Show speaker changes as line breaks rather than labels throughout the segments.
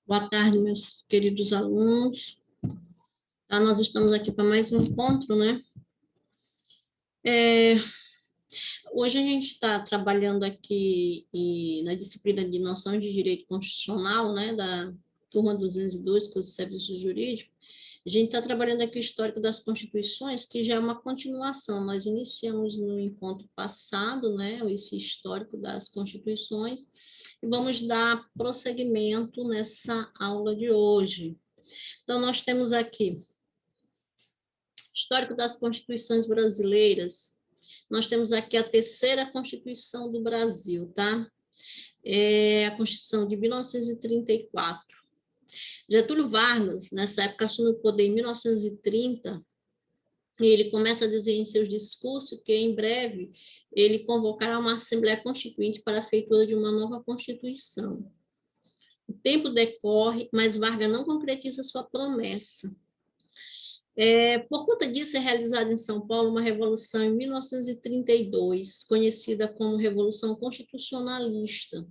Boa tarde, meus queridos alunos. Tá, nós estamos aqui para mais um encontro, né? Hoje a gente está trabalhando aqui na disciplina de noções de direito constitucional, né, da turma 202, curso de serviço jurídico. A gente está trabalhando aqui o histórico das constituições, que já é uma continuação. Nós iniciamos no encontro passado, né, esse histórico das constituições, e vamos dar prosseguimento nessa aula de hoje. Então, nós temos aqui histórico das constituições brasileiras. Nós temos aqui a terceira Constituição do Brasil, tá? É a Constituição de 1934. Getúlio Vargas, nessa época, assumiu o poder em 1930, e ele começa a dizer em seus discursos que, em breve, ele convocará uma Assembleia Constituinte para a feitura de uma nova Constituição. O tempo decorre, mas Vargas não concretiza sua promessa. Por conta disso, é realizada em São Paulo uma revolução em 1932, conhecida como Revolução Constitucionalista.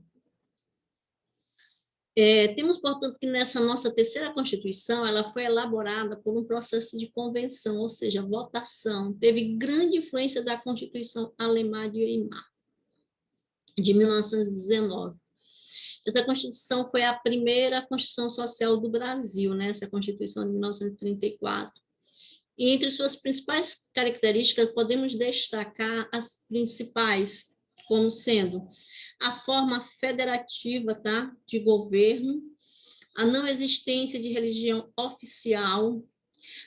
Temos, portanto, que nessa nossa terceira Constituição, ela foi elaborada por um processo de convenção, ou seja, votação. Teve grande influência da Constituição Alemã de Weimar, de 1919. Essa Constituição foi a primeira Constituição Social do Brasil, né? Essa Constituição de 1934. E entre suas principais características, podemos destacar as principais, como sendo a forma federativa, tá, de governo, a não existência de religião oficial,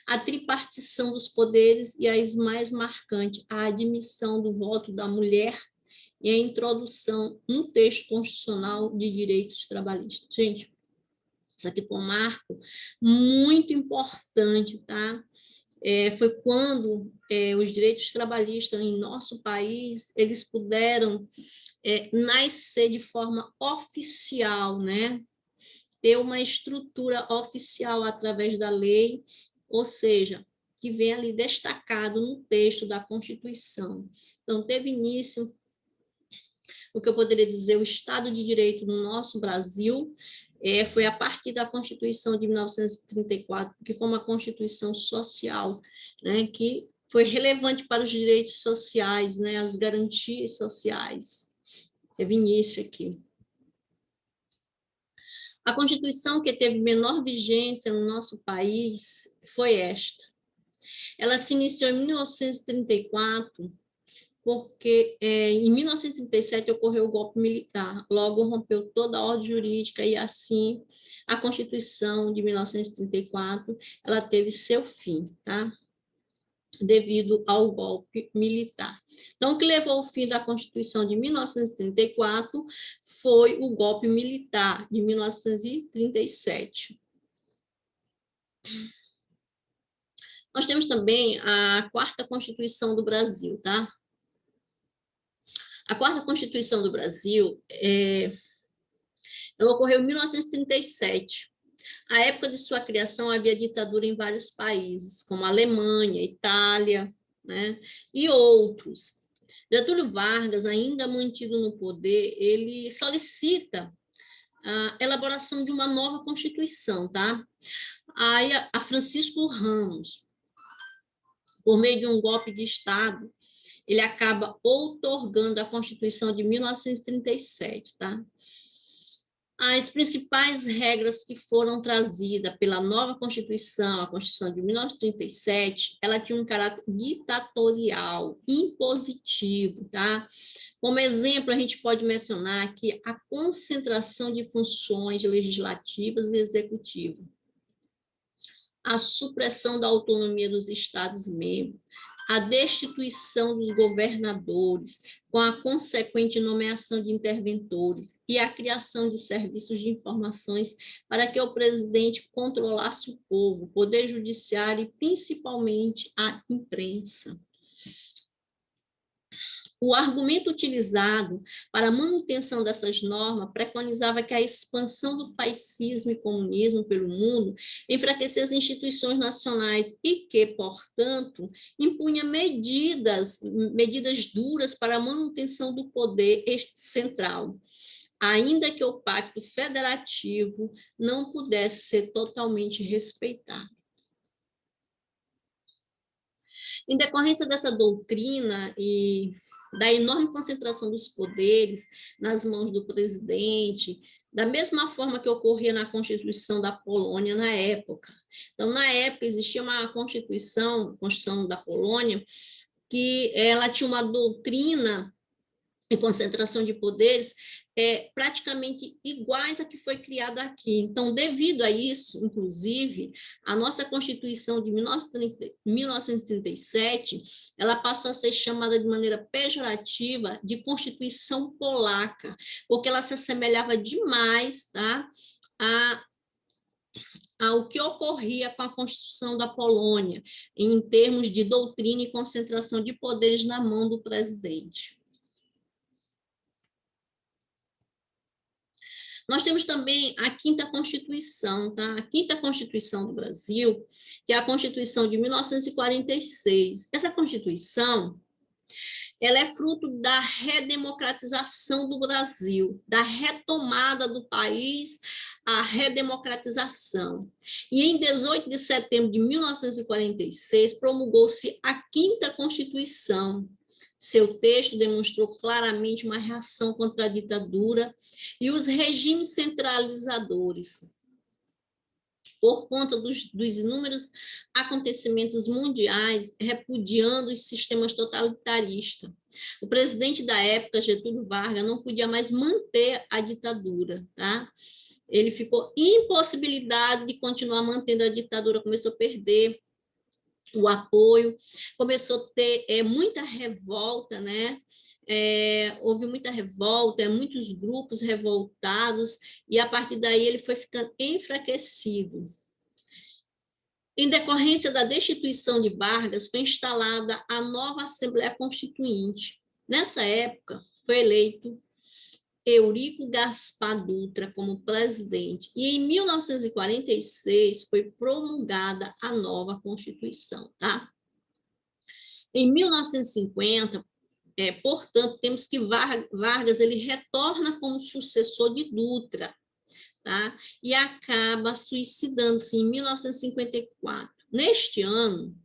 a tripartição dos poderes e as mais marcantes, a admissão do voto da mulher e a introdução no texto constitucional de direitos trabalhistas. Gente, isso aqui foi um marco muito importante, tá? Foi quando os direitos trabalhistas em nosso país, eles puderam nascer de forma oficial, né? Ter uma estrutura oficial através da lei, ou seja, que vem ali destacado no texto da Constituição. Então, teve início o que eu poderia dizer, o Estado de Direito no nosso Brasil, foi a partir da Constituição de 1934, que foi uma Constituição social, né, que foi relevante para os direitos sociais, né, as garantias sociais. Teve início aqui. A Constituição que teve menor vigência no nosso país foi esta. Ela se iniciou em 1934, porque em 1937 ocorreu o golpe militar, logo rompeu toda a ordem jurídica e assim a Constituição de 1934 ela teve seu fim, tá? Devido ao golpe militar. Então, o que levou ao fim da Constituição de 1934 foi o golpe militar de 1937. Nós temos também a quarta Constituição do Brasil, tá? A quarta Constituição do Brasil, ela ocorreu em 1937. À época de sua criação, havia ditadura em vários países, como Alemanha, Itália, né, e outros. Getúlio Vargas, ainda mantido no poder, ele solicita a elaboração de uma nova Constituição, tá? Aí, a Francisco Ramos, por meio de um golpe de Estado, ele acaba outorgando a Constituição de 1937, tá? As principais regras que foram trazidas pela nova Constituição, a Constituição de 1937, ela tinha um caráter ditatorial, impositivo, tá? Como exemplo, a gente pode mencionar aqui a concentração de funções legislativas e executivas, a supressão da autonomia dos Estados-membros, a destituição dos governadores, com a consequente nomeação de interventores e a criação de serviços de informações para que o presidente controlasse o povo, o poder judiciário e principalmente a imprensa. O argumento utilizado para a manutenção dessas normas preconizava que a expansão do fascismo e comunismo pelo mundo enfraquecia as instituições nacionais e que, portanto, impunha medidas duras para a manutenção do poder central. ainda que o pacto federativo não pudesse ser totalmente respeitado. Em decorrência dessa doutrina e da enorme concentração dos poderes nas mãos do presidente, da mesma forma que ocorria na Constituição da Polônia na época. Então, na época, existia uma Constituição, a Constituição da Polônia, que ela tinha uma doutrina e concentração de poderes praticamente iguais à que foi criada aqui. Então, devido a isso, inclusive, a nossa Constituição de 1937, ela passou a ser chamada de maneira pejorativa de Constituição Polaca, porque ela se assemelhava demais, tá, ao que ocorria com a Constituição da Polônia, em termos de doutrina e concentração de poderes na mão do presidente. Nós temos também a Quinta Constituição, tá? A Quinta Constituição do Brasil, que é a Constituição de 1946. Essa Constituição, ela é fruto da redemocratização do Brasil, da retomada do país, a redemocratização. E em 18 de setembro de 1946, promulgou-se a Quinta Constituição. Seu texto demonstrou claramente uma reação contra a ditadura e os regimes centralizadores, por conta dos inúmeros acontecimentos mundiais, repudiando os sistemas totalitaristas. O presidente da época, Getúlio Vargas, não podia mais manter a ditadura, tá? Ele ficou impossibilitado de continuar mantendo a ditadura, começou a perder o apoio, começou a ter muita revolta, né? Houve muita revolta, muitos grupos revoltados, e a partir daí ele foi ficando enfraquecido. Em decorrência da destituição de Vargas, foi instalada a nova Assembleia Constituinte. Nessa época, foi eleito Eurico Gaspar Dutra como presidente, e em 1946 foi promulgada a nova Constituição, tá? Em 1950, portanto, temos que Vargas ele retorna como sucessor de Dutra, tá? E acaba suicidando-se em 1954. Neste ano,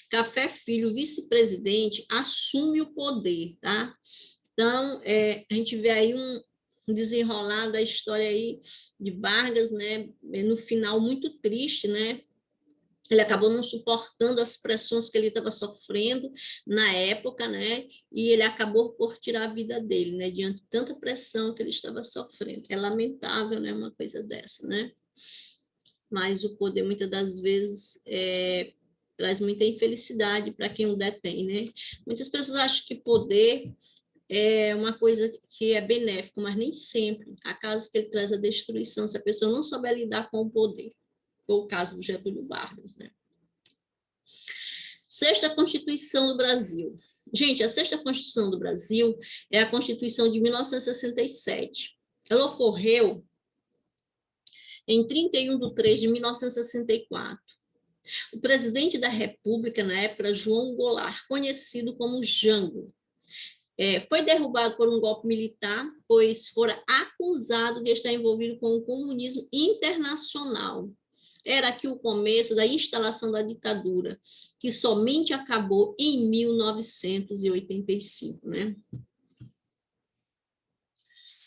Café Filho, vice-presidente, assume o poder, tá? Então, a gente vê aí um desenrolar da história aí de Vargas, né? No final, muito triste, né? Ele acabou não suportando as pressões que ele estava sofrendo na época, né? E ele acabou por tirar a vida dele, né? Diante de tanta pressão que ele estava sofrendo. É lamentável, né? Uma coisa dessa, né? Mas o poder, muitas das vezes, traz muita infelicidade para quem o detém, né? Muitas pessoas acham que poder é uma coisa que é benéfico, mas nem sempre. Há casos que ele traz a destruição, se a pessoa não souber lidar com o poder. Foi o caso do Getúlio Vargas, né? Sexta Constituição do Brasil. Gente, a Sexta Constituição do Brasil é a Constituição de 1967. Ela ocorreu em 31 de 3 de 1964. O presidente da República, na época, João Goulart, conhecido como Jango, foi derrubado por um golpe militar, pois fora acusado de estar envolvido com o comunismo internacional. Era aqui o começo da instalação da ditadura, que somente acabou em 1985, né?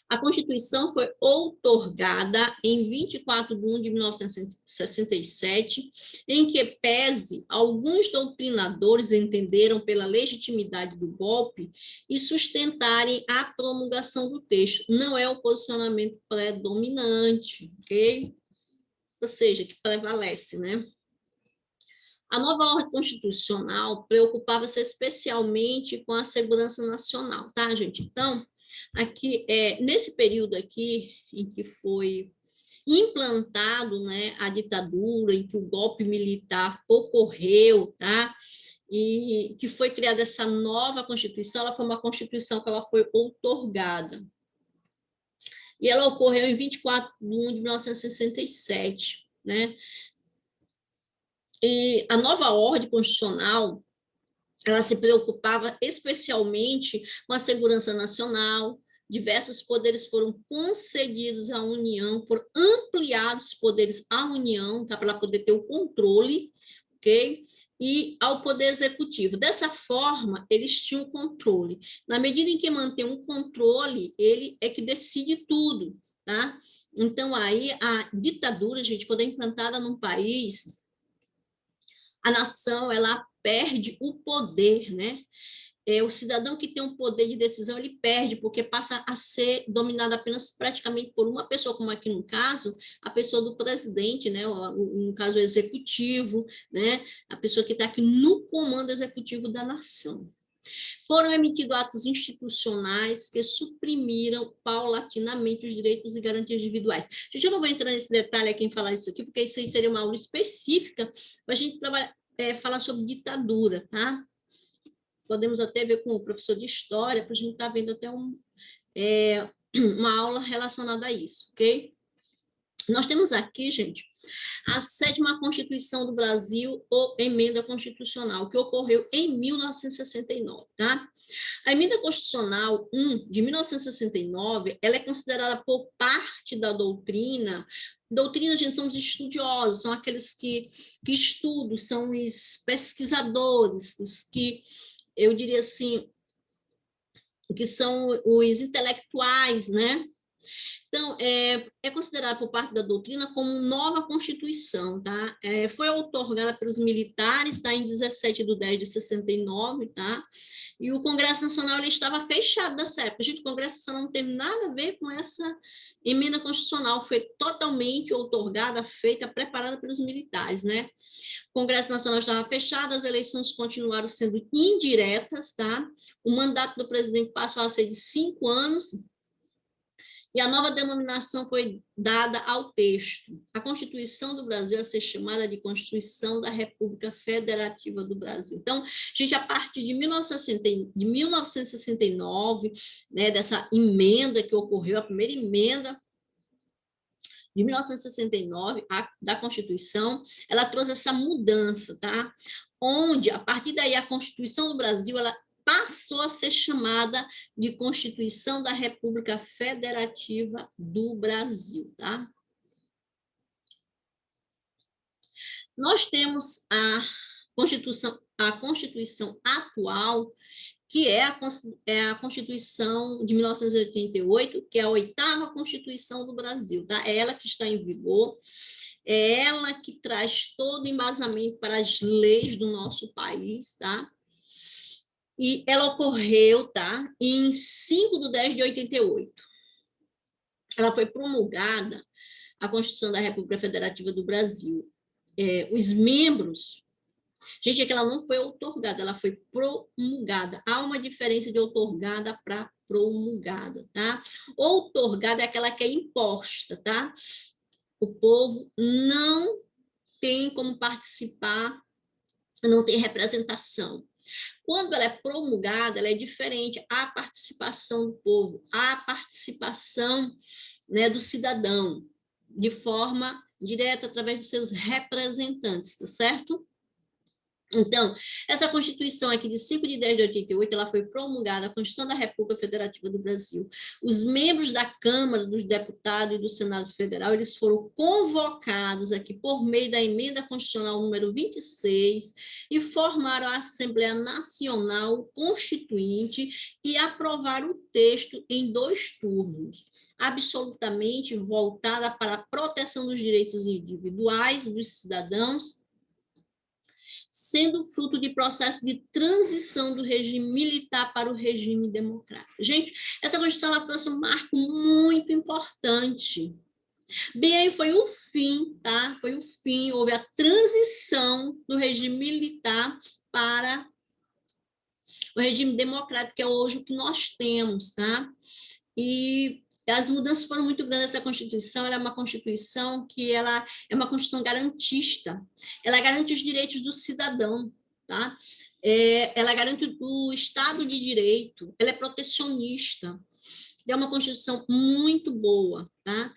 A Constituição foi outorgada em 24 de 1 de 1967, em que, pese alguns doutrinadores entenderam pela legitimidade do golpe e sustentarem a promulgação do texto. Não é o posicionamento predominante, ok? Ou seja, que prevalece, né? A nova ordem constitucional preocupava-se especialmente com a segurança nacional, tá, gente? Então, aqui, nesse período aqui, em que foi implantado, né, a ditadura, em que o golpe militar ocorreu, tá? E que foi criada essa nova Constituição, ela foi uma Constituição que ela foi outorgada. E ela ocorreu em 24 de 1 de 1967, né? E a nova ordem constitucional, ela se preocupava especialmente com a segurança nacional, diversos poderes foram concedidos à União, foram ampliados os poderes à União, tá? Para ela poder ter o controle, ok? E ao Poder Executivo. Dessa forma, eles tinham controle. Na medida em que mantém um controle, ele é que decide tudo, tá? Então, aí, a ditadura, gente, quando é implantada num país, a nação, ela perde o poder, né? O cidadão que tem um poder de decisão, ele perde, porque passa a ser dominado apenas praticamente por uma pessoa, como aqui no caso, a pessoa do presidente, né? No caso, o executivo, né? A pessoa que está aqui no comando executivo da nação. Foram emitidos atos institucionais que suprimiram paulatinamente os direitos e garantias individuais. Gente, eu não vou entrar nesse detalhe aqui em falar isso aqui, porque isso aí seria uma aula específica para a gente falar sobre ditadura, tá? Podemos até ver com o professor de história, para a gente estar vendo até uma aula relacionada a isso, ok? Nós temos aqui, gente, a 7ª Constituição do Brasil, ou Emenda Constitucional, que ocorreu em 1969, tá? A Emenda Constitucional 1, de 1969, ela é considerada por parte da doutrina, gente, são os estudiosos, são aqueles que estudam, são os pesquisadores, os que, eu diria assim, que são os intelectuais, né? Então, é considerada por parte da doutrina como nova Constituição, tá? Foi outorgada pelos militares, tá? Em 17/10/69, tá? E o Congresso Nacional ele estava fechado nessa época. Gente, o Congresso Nacional não teve nada a ver com essa emenda constitucional, foi totalmente outorgada, feita, preparada pelos militares, né? O Congresso Nacional estava fechado, as eleições continuaram sendo indiretas, tá? O mandato do presidente passou a ser de 5 anos, e a nova denominação foi dada ao texto. A Constituição do Brasil a ser chamada de Constituição da República Federativa do Brasil. Então, gente, a partir de 1969, né, dessa emenda que ocorreu, a primeira emenda de 1969, da Constituição, ela trouxe essa mudança, tá? Onde, a partir daí, a Constituição do Brasil, ela passou a ser chamada de Constituição da República Federativa do Brasil, tá? Nós temos a Constituição atual, que é a Constituição de 1988, que é a 8ª Constituição do Brasil, tá? É ela que está em vigor, é ela que traz todo o embasamento para as leis do nosso país, tá? E ela ocorreu, tá? Em 5/10/88. Ela foi promulgada, a Constituição da República Federativa do Brasil. Os membros... Gente, é que ela não foi outorgada, ela foi promulgada. Há uma diferença de outorgada para promulgada, tá? Outorgada é aquela que é imposta, tá? O povo não tem como participar, não tem representação. Quando ela é promulgada, ela é diferente. Há participação do povo, há participação, né, do cidadão, de forma direta, através dos seus representantes, tá certo? Então, essa Constituição aqui de 5/10/88, ela foi promulgada, a Constituição da República Federativa do Brasil. Os membros da Câmara dos Deputados e do Senado Federal, eles foram convocados aqui por meio da Emenda Constitucional número 26 e formaram a Assembleia Nacional Constituinte e aprovaram o texto em 2 turnos, absolutamente voltada para a proteção dos direitos individuais dos cidadãos, sendo fruto de processo de transição do regime militar para o regime democrático. Gente, essa Constituição ela trouxe um marco muito importante. Bem, aí foi o fim, tá? Foi o fim, houve a transição do regime militar para o regime democrático, que é hoje o que nós temos, tá? E as mudanças foram muito grandes. Essa Constituição, ela é uma Constituição que ela é uma Constituição garantista. Ela garante os direitos do cidadão, tá? Ela garante o Estado de Direito, ela é protecionista. É uma Constituição muito boa, tá?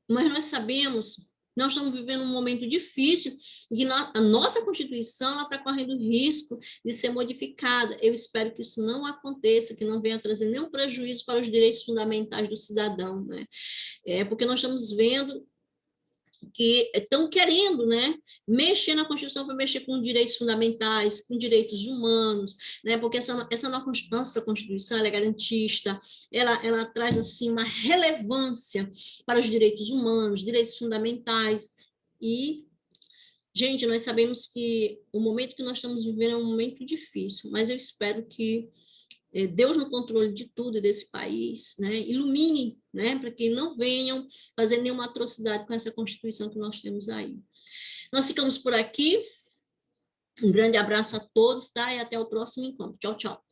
Mas nós sabemos, Nós estamos vivendo um momento difícil e a nossa Constituição está correndo risco de ser modificada. Eu espero que isso não aconteça, que não venha trazer nenhum prejuízo para os direitos fundamentais do cidadão, né? Porque nós estamos vendo que estão querendo, né, mexer na Constituição para mexer com direitos fundamentais, com direitos humanos, né, porque essa nossa Constituição ela é garantista, ela traz assim uma relevância para os direitos humanos, direitos fundamentais e gente, nós sabemos que o momento que nós estamos vivendo é um momento difícil, mas eu espero que Deus no controle de tudo desse país, né, ilumine, né, para que não venham fazer nenhuma atrocidade com essa Constituição que nós temos aí. Nós ficamos por aqui, um grande abraço a todos, tá, e até o próximo encontro. Tchau, tchau.